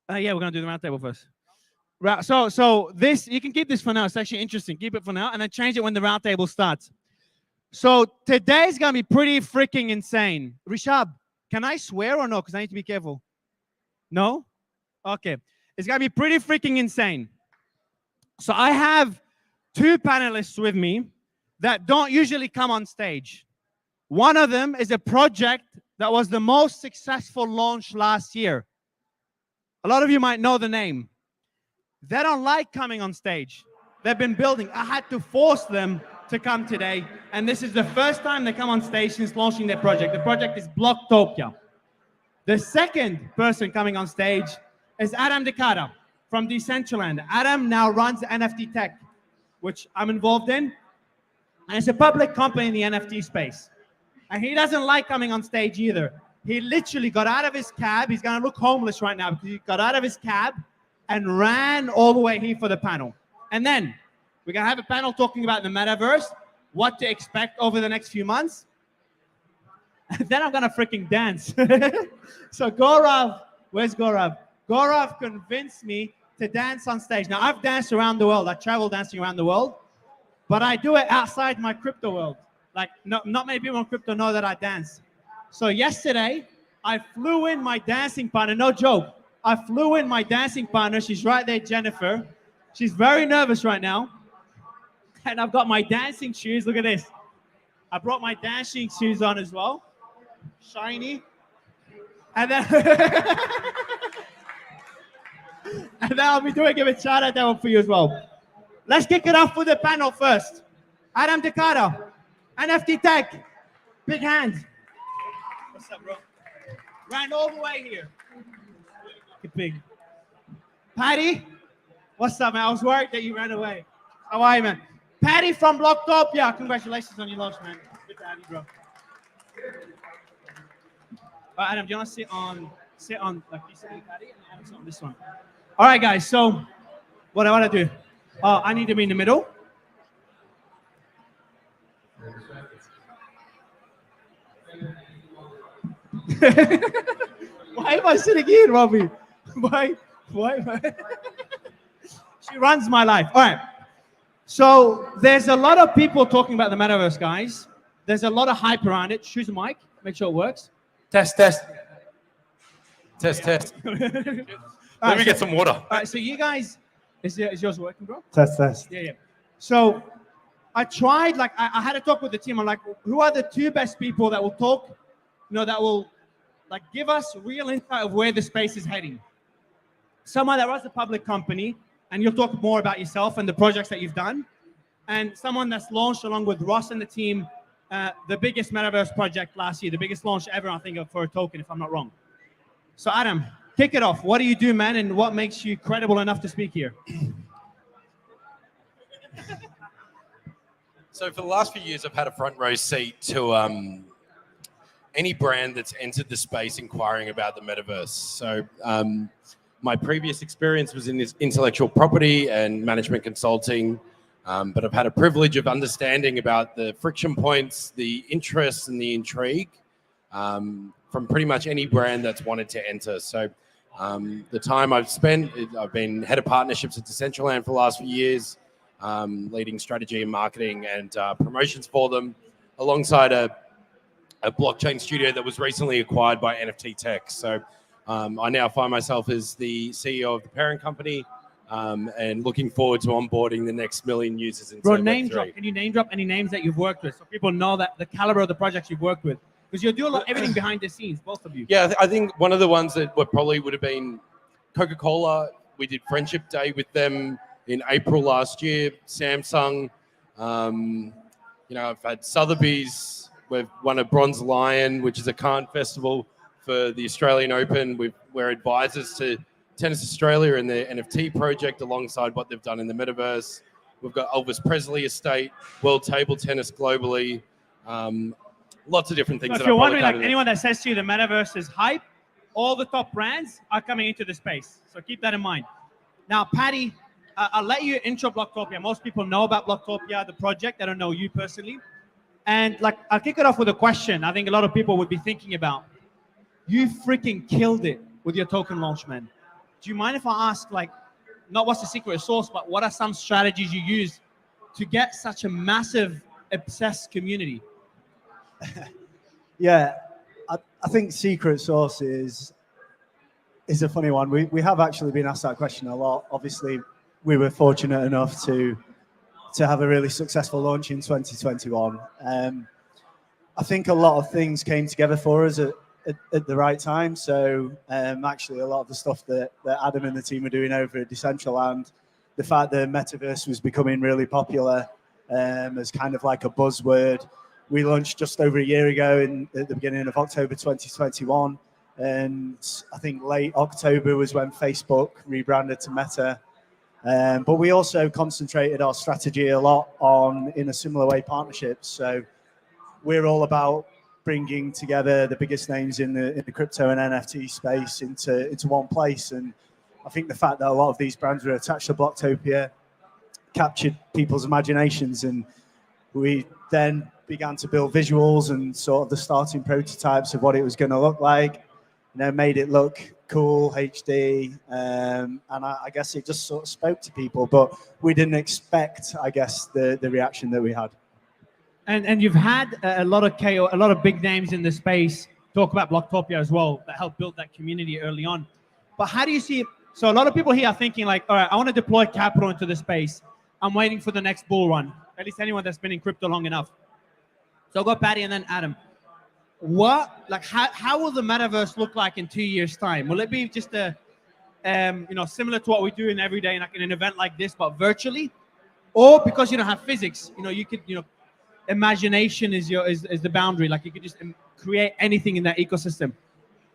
Yeah, we're going to do the round table first. Right, so this, you can keep this for now. It's actually interesting. Keep it for now and then change it when the round table starts. So today's going to be pretty freaking insane. Rishab, can I swear or no? Because I need to be careful. No? Okay. It's going to be pretty freaking insane. So I have two panelists with me that don't usually come on stage. One of them is a project that was the most successful launch last year. A lot of you might know the name. They don't like coming on stage. They've been building. I had to force them to come today. And this is the first time they come on stage since launching their project. The project is Blocktopia. The second person coming on stage is Adam Cata from Decentraland. Adam now runs NFT Tech, which I'm involved in. And it's a public company in the NFT space. And he doesn't like coming on stage either. He literally got out of his cab. He's going to look homeless right now because he got out of his cab and ran all the way here for the panel. And then we're going to have a panel talking about the metaverse, what to expect over the next few months. And then I'm going to freaking dance. So Gaurav, where's Gaurav? Gaurav convinced me to dance on stage. Now, I've danced around the world. I travel dancing around the world. But I do it outside my crypto world. Like, not many people in crypto know that I dance. So yesterday, I flew in my dancing partner. No joke. I flew in my dancing partner. She's right there, Jennifer. She's very nervous right now. And I've got my dancing shoes. Look at this. I brought my dancing shoes on as well. Shiny. And then, and then I'll be doing a shout out that one for you as well. Let's kick it off with the panel first. Adam Cata, NFT Tech. Big hands. What's up, bro? Ran all the way here. Get big. Paddy, what's up, man? I was worried that you ran away. How are you, man? Paddy from Blocktopia. Congratulations on your launch, man. Good to have you, bro. Adam, do you want to sit on like you said, Paddy, and Adam sit on this one? All right, guys. So, what I want to do? I need to be in the middle. Why am I sitting here, Robbie? Why? She runs my life. All right. So there's a lot of people talking about the metaverse, guys. There's a lot of hype around it. Choose a mic. Make sure it works. Test. Let me get some water. All right. So you guys, is yours working, bro? Test. Yeah. So I tried, like, I had a talk with the team. I'm like, who are the two best people that will talk, that will, like, give us real insight of where the space is heading? Someone that runs a public company, and you'll talk more about yourself and the projects that you've done. And someone that's launched, along with Ross and the team, the biggest metaverse project last year, the biggest launch ever, I think, for a token, if I'm not wrong. So, Adam, kick it off. What do you do, man, and what makes you credible enough to speak here? So for the last few years, I've had a front row seat to any brand that's entered the space inquiring about the metaverse. So my previous experience was in this intellectual property and management consulting, but I've had a privilege of understanding about the friction points, the interests, and the intrigue from pretty much any brand that's wanted to enter. So the time I've spent, I've been head of partnerships at Decentraland for the last few years, leading strategy and marketing and promotions for them, alongside a blockchain studio that was recently acquired by NFT Tech. So I now find myself as the CEO of the parent company and looking forward to onboarding the next million users into Bro, name Web3. drop. Can you name drop any names that you've worked with so people know that the caliber of the projects you've worked with? Because you're doing everything behind the scenes, both of you. Yeah, I think one of the ones that probably would have been Coca-Cola. We did Friendship Day with them in April last year. Samsung. I've had Sotheby's. We've won a Bronze Lion, which is a Cannes festival for the Australian Open. We're advisors to Tennis Australia and their NFT project alongside what they've done in the metaverse. We've got Elvis Presley estate, World Table Tennis globally. Lots of different things. So if you're wondering, like anyone that says to you the metaverse is hype, all the top brands are coming into the space. So keep that in mind. Now, Paddy, I'll let you intro Blocktopia. Most people know about Blocktopia, the project. I don't know you personally. And I'll kick it off with a question I think a lot of people would be thinking about. You freaking killed it with your token launch, man. Do you mind if I ask, like, not what's the secret sauce, but what are some strategies you use to get such a massive, obsessed community? Yeah, I think secret sauce is a funny one. We have actually been asked that question a lot. Obviously, we were fortunate enough to have a really successful launch in 2021. I think a lot of things came together for us at the right time. So actually, a lot of the stuff that Adam and the team were doing over at Decentraland, the fact that metaverse was becoming really popular as kind of like a buzzword. We launched just over a year ago at the beginning of October 2021. And I think late October was when Facebook rebranded to Meta. But we also concentrated our strategy a lot on, in a similar way, partnerships. So we're all about bringing together the biggest names in the crypto and NFT space into one place. And I think the fact that a lot of these brands were attached to Blocktopia captured people's imaginations, and we then began to build visuals and sort of the starting prototypes of what it was going to look like. Made it look cool, HD, and I guess it just sort of spoke to people, but we didn't expect, I guess, the reaction that we had. And you've had a lot of big names in the space talk about Blocktopia as well that helped build that community early on. But how do you see it? So a lot of people here are thinking like, all right, I want to deploy capital into the space. I'm waiting for the next bull run. At least anyone that's been in crypto long enough. So I'll go Paddy and then Adam. How will the metaverse look like in 2 years' time? Will it be just similar to what we do in every day, like in an event like this, but virtually? Or because you don't have physics, you could, imagination is the boundary. Like you could just create anything in that ecosystem.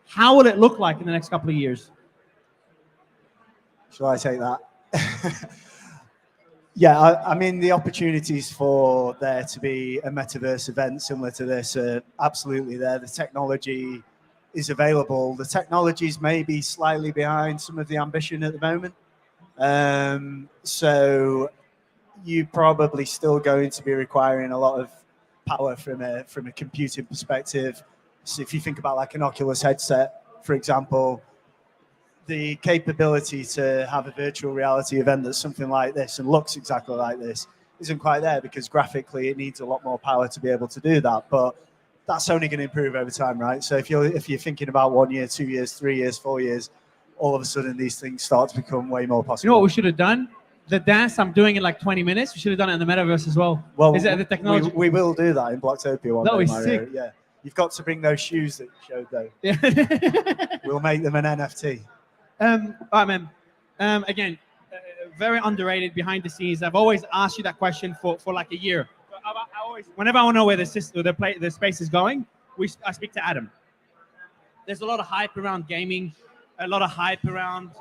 How will it look like in the next couple of years? Shall I take that? Yeah, I mean, the opportunities for there to be a metaverse event similar to this are absolutely there. The technology is available. The technologies may be slightly behind some of the ambition at the moment. So you're probably still going to be requiring a lot of power from a computing perspective. So if you think about like an Oculus headset, for example, the capability to have a virtual reality event that's something like this and looks exactly like this isn't quite there, because graphically it needs a lot more power to be able to do that. But that's only going to improve over time, right? So if you're thinking about 1 year, 2 years, 3 years, 4 years, all of a sudden these things start to become way more possible. You know what we should have done? The dance I'm doing in like 20 minutes, we should have done it in the metaverse as well. Well, is that the technology? We will do that in Blocktopia one day, That was Mario. sick. Yeah, you've got to bring those shoes that you showed though. Yeah. We'll make them an NFT. All right, man. Again, very underrated behind the scenes. I've always asked you that question for like a year. Whenever I want to know where the space is going, I speak to Adam. There's a lot of hype around gaming, a lot of hype around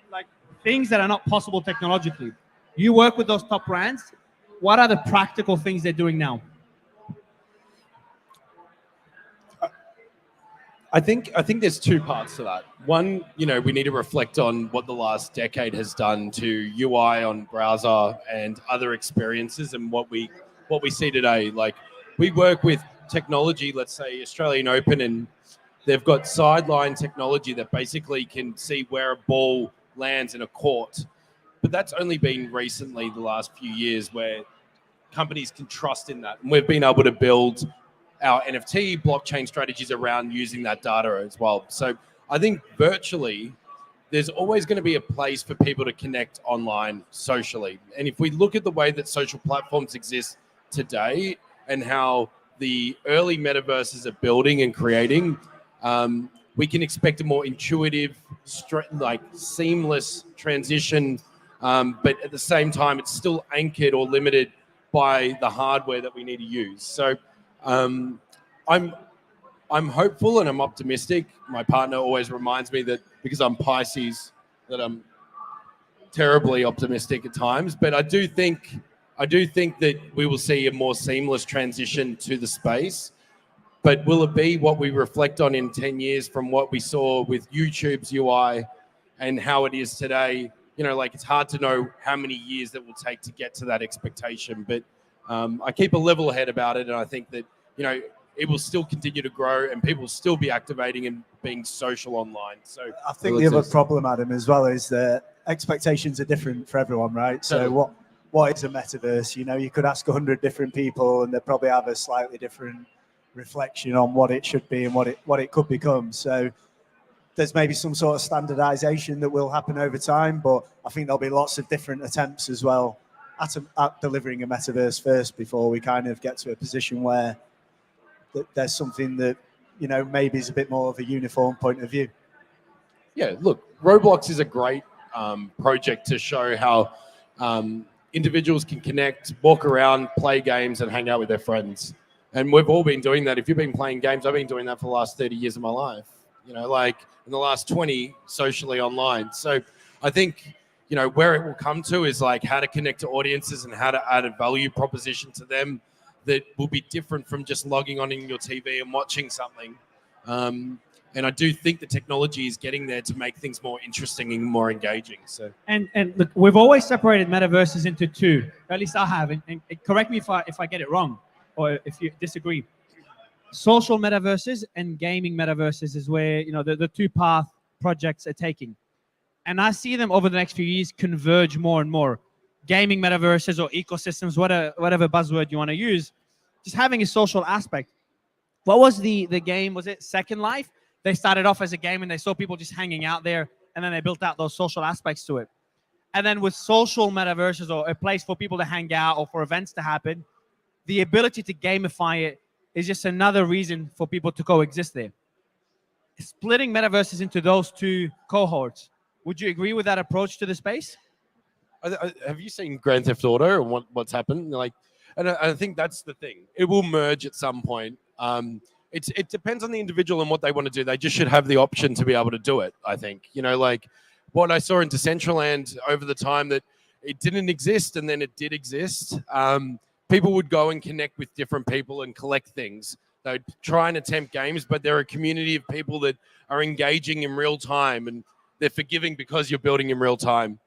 like things that are not possible technologically. You work with those top brands. What are the practical things they're doing now? I think there's two parts to that. One, we need to reflect on what the last decade has done to UI on browser and other experiences, and what we see today. Like, we work with technology, let's say Australian Open, and they've got sideline technology that basically can see where a ball lands in a court. But that's only been recently, the last few years, where companies can trust in that. And we've been able to build our NFT blockchain strategies around using that data as well. So I think virtually, there's always going to be a place for people to connect online socially. And if we look at the way that social platforms exist today and how the early metaverses are building and creating, we can expect a more intuitive, seamless transition. But at the same time, it's still anchored or limited by the hardware that we need to use. So I'm hopeful and I'm optimistic. My partner always reminds me that because I'm Pisces, that I'm terribly optimistic at times. But I do think that we will see a more seamless transition to the space. But will it be what we reflect on in 10 years from what we saw with YouTube's UI and how it is today? It's hard to know how many years that will take to get to that expectation. But I keep a level head about it, and I think that it will still continue to grow and people will still be activating and being social online. So I think the other problem, Adam, as well, is that expectations are different for everyone, right? Totally. So what is a metaverse? You know, you could ask 100 different people and they probably have a slightly different reflection on what it should be and what it could become. So there's maybe some sort of standardization that will happen over time, but I think there'll be lots of different attempts as well at delivering a metaverse first before we kind of get to a position where there's something that, you know, maybe is a bit more of a uniform point of view. Yeah, look, Roblox is a great project to show how individuals can connect, walk around, play games, and hang out with their friends. And we've all been doing that. If you've been playing games, I've been doing that for the last 30 years of my life. You know, like in the last 20 socially online. So I think, you know, where it will come to is like how to connect to audiences and how to add a value proposition to them that will be different from just logging on in your TV and watching something. And I do think the technology is getting there to make things more interesting and more engaging. So and look, we've always separated metaverses into two. At least I have. And correct me if I get it wrong or if you disagree. Social metaverses and gaming metaverses is where, you know, the two path projects are taking. And I see them over the next few years converge more and more. Gaming metaverses or ecosystems, whatever buzzword you want to use, just having a social aspect. What was the game? Was it Second Life? They started off as a game and they saw people just hanging out there, and then they built out those social aspects to it. And then with social metaverses or a place for people to hang out or for events to happen, the ability to gamify it is just another reason for people to coexist there. Splitting metaverses into those two cohorts, would you agree with that approach to the space? have you seen Grand Theft Auto and what's happened? Like, and I think that's the thing. It will merge at some point. It depends on the individual and what they want to do. They just should have the option to be able to do it, I think. You know, like what I saw in Decentraland over the time that it didn't exist and then it did exist. People would go and connect with different people and collect things. They'd try and attempt games, but they're a community of people that are engaging in real time and they're forgiving because you're building in real time.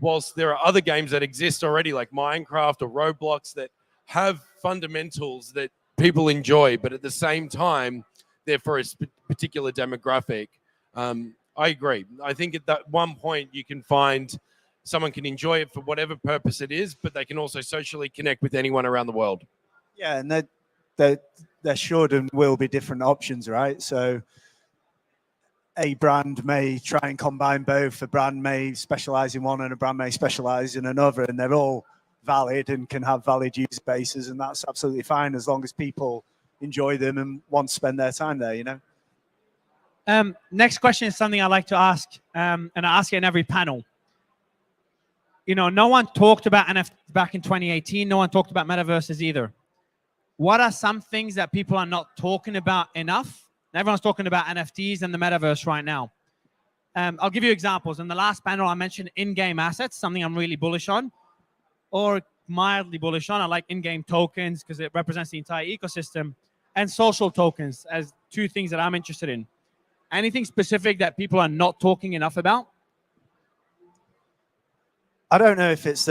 Whilst there are other games that exist already, like Minecraft or Roblox, that have fundamentals that people enjoy, but at the same time, they're for a particular demographic. I agree. I think at that one point, you can find someone can enjoy it for whatever purpose it is, but they can also socially connect with anyone around the world. Yeah, and there should and will be different options, right? So a brand may try and combine both. A brand may specialize in one and a brand may specialize in another, and they're all valid and can have valid user bases, and that's absolutely fine as long as people enjoy them and want to spend their time there, you know? Next question is something I like to ask, and I ask it in every panel. You know, no one talked about NFT back in 2018. No one talked about metaverses either. What are some things that people are not talking about enough? Everyone's talking about NFTs and the metaverse right now. I'll give you examples. In the last panel, I mentioned in-game assets, something I'm really bullish on, or mildly bullish on. I like in-game tokens because it represents the entire ecosystem, and social tokens as two things that I'm interested in. Anything specific that people are not talking enough about? I don't know if it's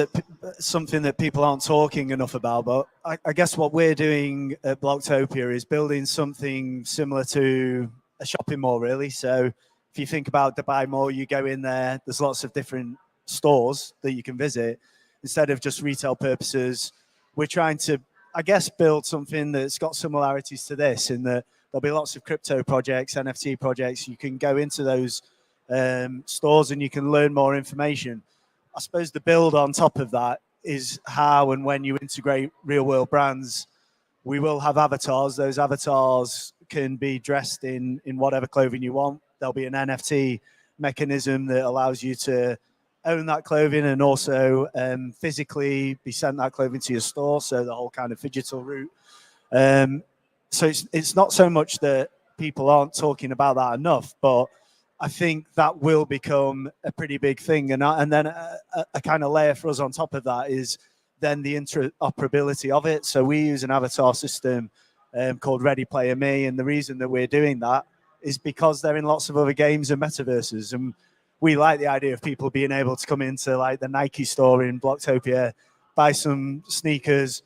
something that people aren't talking enough about, but I guess what we're doing at Blocktopia is building something similar to a shopping mall, really. So if you think about Dubai Mall, you go in there, there's lots of different stores that you can visit. Instead of just retail purposes, we're trying to, I guess, build something that's got similarities to this, in that there'll be lots of crypto projects, NFT projects. You can go into those stores and you can learn more information. I suppose the build on top of that is how and when you integrate real world brands, we will have avatars. Those avatars can be dressed in whatever clothing you want. There'll be an NFT mechanism that allows you to own that clothing and also physically be sent that clothing to your store. So the whole kind of digital route. So it's not so much that people aren't talking about that enough, but I think that will become a pretty big thing. And then a kind of layer for us on top of that is then the interoperability of it. So we use an avatar system called Ready Player Me. And the reason that we're doing that is because they're in lots of other games and metaverses. And we like the idea of people being able to come into like the Nike store in Blocktopia, buy some sneakers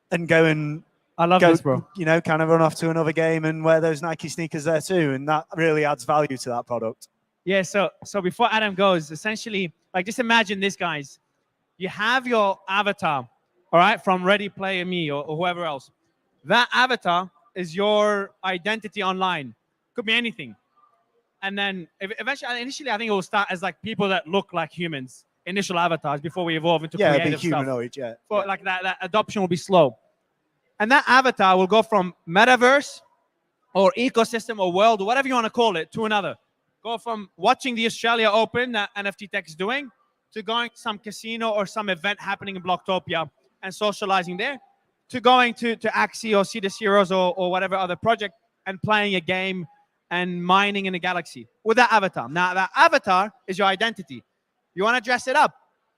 and go and I love go, this, bro. you know, kind of run off to another game and wear those Nike sneakers there too, and that really adds value to that product. Yeah, so before Adam goes, essentially, like just imagine this, guys. You have your avatar, all right, from Ready Player Me or whoever else. That avatar is your identity online. Could be anything. And then initially, I think it will start as like people that look like humans, initial avatars before we evolve into Yeah, creative be humanoid, stuff. yeah. Like that adoption will be slow. And that avatar will go from metaverse or ecosystem or world or whatever you want to call it to another. Go from watching the Australia Open that NFT Tech is doing to going to some casino or some event happening in Blocktopia and socializing there, to going to Axie or Sea the Heroes or whatever other project and playing a game and mining in a galaxy with that avatar. Now, that avatar is your identity. You want to dress it up.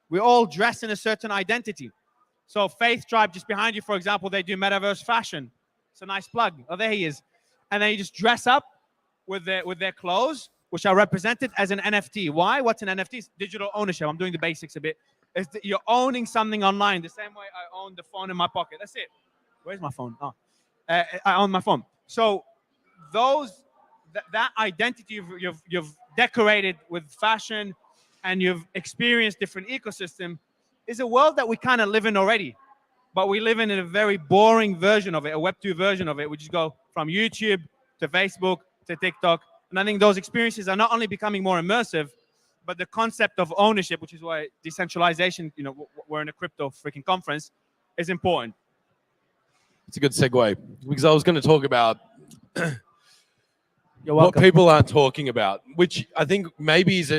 We all dress in a certain identity. So Faith Tribe just behind you, for example, they do metaverse fashion. It's a nice plug. Oh, there he is. And then you just dress up with their clothes, which are represented as an NFT. Why? What's an NFT? It's digital ownership. I'm doing the basics a bit. You're owning something online the same way I own the phone in my pocket. That's it. Where's my phone? Oh, I own my phone. So that identity you've decorated with fashion and you've experienced different ecosystem is a world that we kind of live in already. But we live in a very boring version of it, a Web 2 version of it, which is go from YouTube to Facebook to TikTok. And I think those experiences are not only becoming more immersive, but the concept of ownership, which is why decentralization, you know, we're in a crypto freaking conference, is important. It's a good segue because I was going to talk about You're what welcome. people aren't talking about, which I think maybe is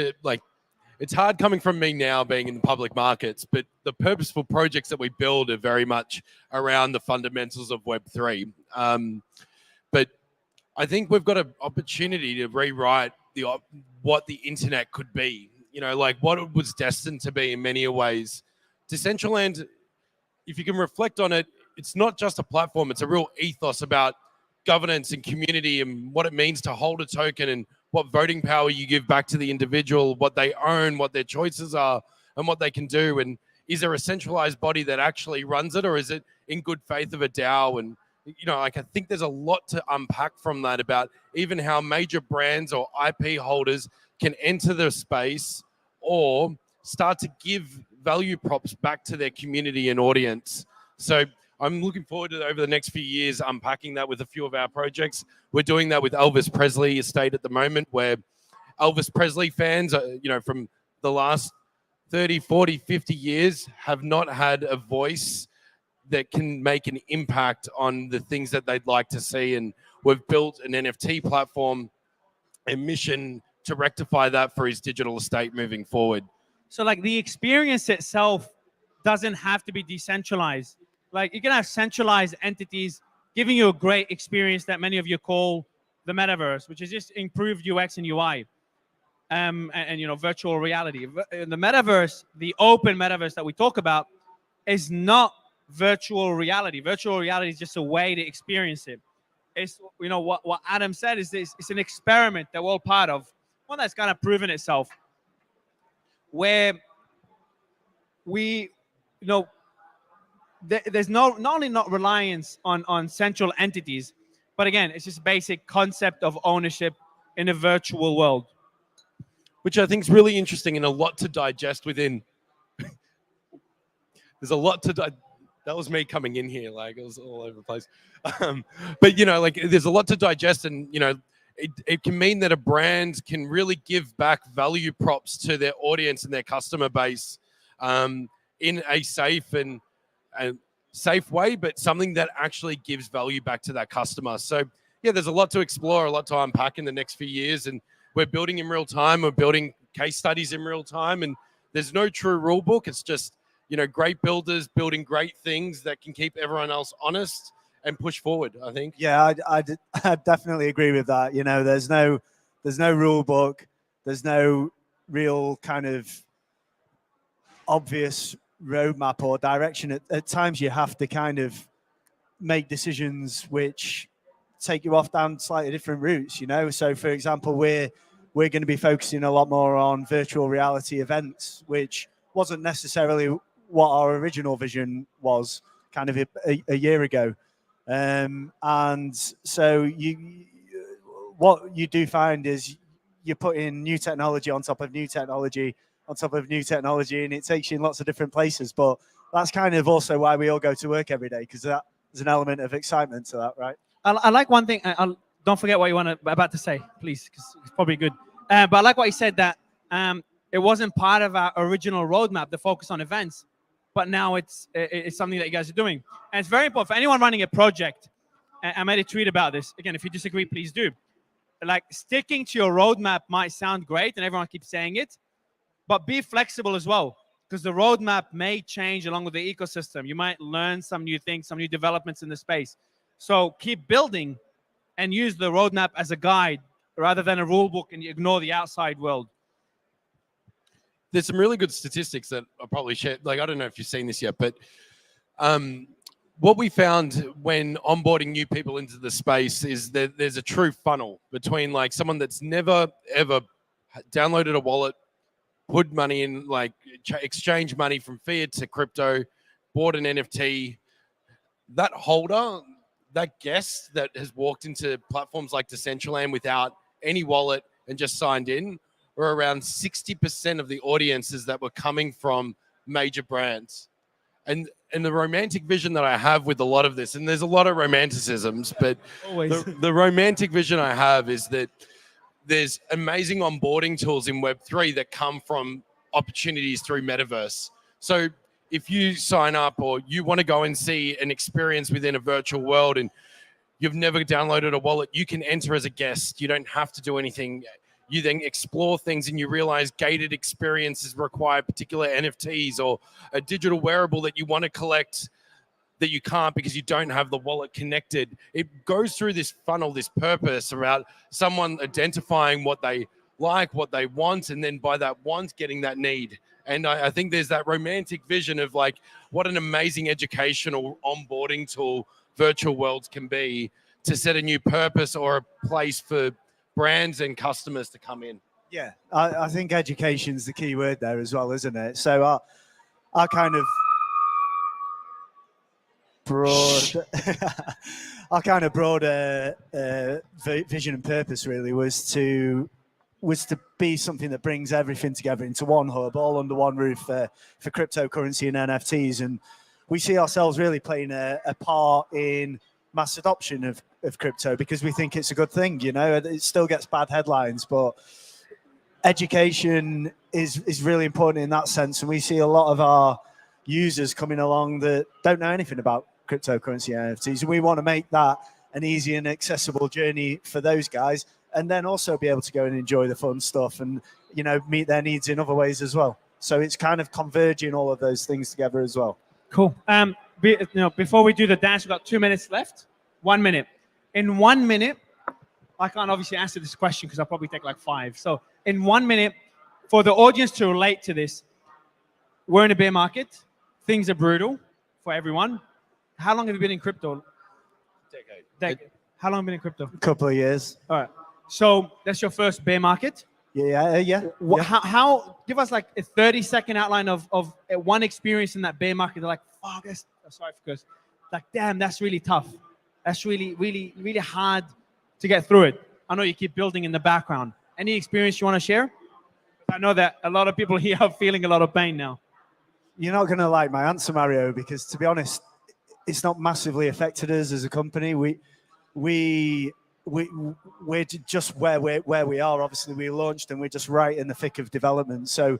it's hard coming from me now being in the public markets, but the purposeful projects that we build are very much around the fundamentals of Web3. But I think we've got an opportunity to rewrite what the internet could be, you know, like what it was destined to be in many ways. Decentraland, if you can reflect on it, it's not just a platform, it's a real ethos about governance and community and what it means to hold a token and what voting power you give back to the individual, what they own, what their choices are, and what they can do. And is there a centralized body that actually runs it, or is it in good faith of a DAO? And, you know, like I think there's a lot to unpack from that about even how major brands or IP holders can enter the space or start to give value props back to their community and audience. So I'm looking forward to over the next few years unpacking that with a few of our projects. We're doing that with Elvis Presley estate at the moment, where Elvis Presley fans, you know, from the last 30, 40, 50 years have not had a voice that can make an impact on the things that they'd like to see. And we've built an NFT platform and mission to rectify that for his digital estate moving forward. So like the experience itself doesn't have to be decentralized. Like you can have centralized entities giving you a great experience that many of you call the metaverse, which is just improved UX and UI, and you know, virtual reality. In the metaverse, the open metaverse that we talk about is not virtual reality. Virtual reality is just a way to experience it. It's, you know, what Adam said is this, it's an experiment that we're all part of, one that's kind of proven itself, where we, you know, there's not only not reliance on central entities, but again, it's just basic concept of ownership in a virtual world. Which I think is really interesting and a lot to digest within. There's a lot to that was me coming in here, like it was all over the place. But, you know, like there's a lot to digest, and, you know, it can mean that a brand can really give back value props to their audience and their customer base in a safe and safe way, but something that actually gives value back to that customer. So, yeah, there's a lot to explore, a lot to unpack in the next few years, and we're building in real time. We're building case studies in real time, and there's no true rule book. It's just, you know, great builders building great things that can keep everyone else honest and push forward, I think. Yeah, I definitely agree with that. You know, there's no rule book. There's no real kind of obvious roadmap or direction. At times you have to kind of make decisions which take you off down slightly different routes, you know. So for example, we're going to be focusing a lot more on virtual reality events, which wasn't necessarily what our original vision was kind of a year ago. And so what you do find is you put in new technology on top of new technology on top of new technology, and it takes you in lots of different places. But that's kind of also why we all go to work every day, because there's an element of excitement to that, right? I like one thing. Don't forget what you about to say, please, because it's probably good. But I like what you said, that it wasn't part of our original roadmap, the focus on events, but now it's something that you guys are doing. And it's very important for anyone running a project. I made a tweet about this. Again, if you disagree, please do. Like, sticking to your roadmap might sound great, and everyone keeps saying it, but be flexible as well, because the roadmap may change along with the ecosystem. You might learn some new things, some new developments in the space. So keep building and use the roadmap as a guide rather than a rule book, and you ignore the outside world. There's some really good statistics that I'll probably share. Like, I don't know if you've seen this yet, but what we found when onboarding new people into the space is that there's a true funnel between like someone that's never, ever downloaded a wallet, put money in, like exchange money from fiat to crypto, bought an NFT. That holder, that guest that has walked into platforms like Decentraland without any wallet and just signed in, were around 60% of the audiences that were coming from major brands. And the romantic vision that I have with a lot of this, and there's a lot of romanticisms, but the romantic vision I have is that there's amazing onboarding tools in Web3 that come from opportunities through metaverse. So if you sign up or you want to go and see an experience within a virtual world and you've never downloaded a wallet, you can enter as a guest. You don't have to do anything. You then explore things and you realize gated experiences require particular NFTs or a digital wearable that you want to collect that you can't because you don't have the wallet connected. It goes through this funnel, this purpose about someone identifying what they like, what they want, and then by that want, getting that need. And I think there's that romantic vision of like what an amazing educational onboarding tool virtual worlds can be to set a new purpose or a place for brands and customers to come in. Yeah, I think education's the key word there as well, isn't it? So our kind of broad, our kind of broader vision and purpose really was to be something that brings everything together into one hub, all under one roof for cryptocurrency and NFTs. And we see ourselves really playing a part in mass adoption of crypto because we think it's a good thing. You know, it still gets bad headlines, but education is really important in that sense. And we see a lot of our users coming along that don't know anything about cryptocurrency and NFTs. And we want to make that an easy and accessible journey for those guys, and then also be able to go and enjoy the fun stuff and, you know, meet their needs in other ways as well. So it's kind of converging all of those things together as well. Cool. Before we do the dance, we've got 2 minutes left. 1 minute. In 1 minute, I can't obviously answer this question because I'll probably take like 5. So in 1 minute, for the audience to relate to this, we're in a bear market. Things are brutal for everyone. How long have you been in crypto? Decade. How long have you been in crypto? A couple of years. All right. So that's your first bear market? Yeah. How give us like a 30-second outline of one experience in that bear market. They're like, fuck, sorry for curse. Like, damn, that's really tough. That's really, really, really hard to get through it. I know you keep building in the background. Any experience you want to share? I know that a lot of people here are feeling a lot of pain now. You're not going to like my answer, Mario, because to be honest, it's not massively affected us as a company. We're just where we are. Obviously, we launched and we're just right in the thick of development. So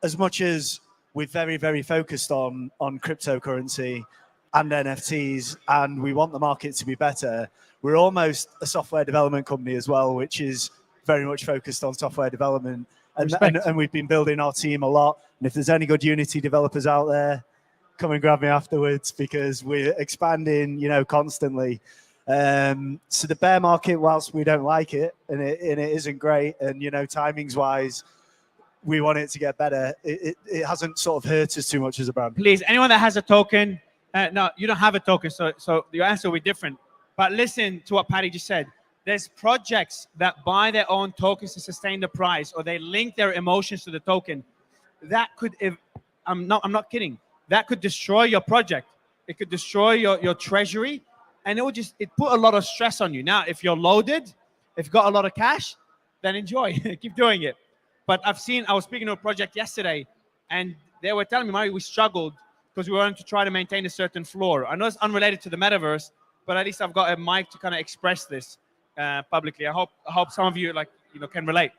as much as we're very, very focused on cryptocurrency and NFTs, and we want the market to be better, we're almost a software development company as well, which is very much focused on software development. And we've been building our team a lot. And if there's any good Unity developers out there, come and grab me afterwards, because we're expanding, you know, constantly. So the bear market, whilst we don't like it, and it isn't great, and, you know, timings wise, we want it to get better. It hasn't sort of hurt us too much as a brand. Please, anyone that has a token, no, you don't have a token, so your answer will be different. But listen to what Paddy just said. There's projects that buy their own tokens to sustain the price, or they link their emotions to the token. That could, I'm not kidding, that could destroy your project. It could destroy your treasury, and it put a lot of stress on you. Now, if you're loaded, if you've got a lot of cash, then enjoy, keep doing it. But I was speaking to a project yesterday, and they were telling me, Mario, we struggled because we wanted to try to maintain a certain floor. I know it's unrelated to the metaverse, but at least I've got a mic to kind of express this publicly. I hope some of you can relate.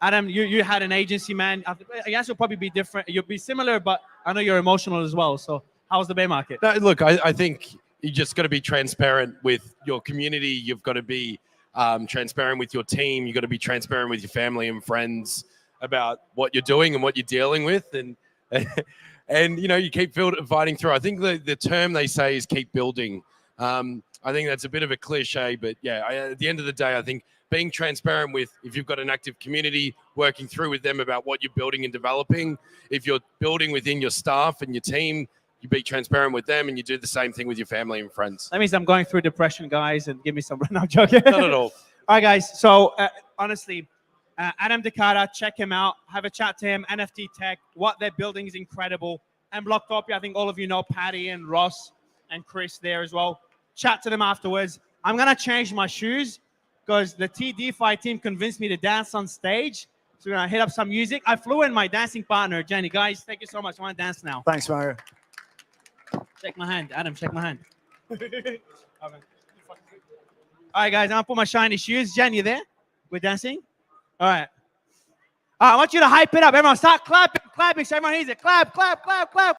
Adam, you had an agency, man. I guess you'll probably be different. You'll be similar, but I know you're emotional as well. So how's the bear market? No, look, I think you just got to be transparent with your community. You've got to be transparent with your team. You've got to be transparent with your family and friends about what you're doing and what you're dealing with. And you keep fighting through. I think the term they say is keep building. I think that's a bit of a cliche, but yeah, at the end of the day, I think being transparent with, if you've got an active community, working through with them about what you're building and developing. If you're building within your staff and your team, you be transparent with them, and you do the same thing with your family and friends. That means I'm going through depression, guys, and give me some. No, I'm joking. Not at all. All right, guys. So honestly, Adam Cata, check him out. Have a chat to him. NFT Tech, what they're building is incredible. And Blocktopia, I think all of you know Paddy and Ross and Chris there as well. Chat to them afterwards. I'm going to change my shoes because the TDeFi team convinced me to dance on stage. So we're going to hit up some music. I flew in my dancing partner, Jenny. Guys, thank you so much. I want to dance now. Thanks, Mario. Shake my hand. Adam, shake my hand. All right, guys, I'm going to put my shiny shoes. Jen, you there? We're dancing? All right. I want you to hype it up. Everyone start clapping so everyone hears it. Clap, clap, clap, clap.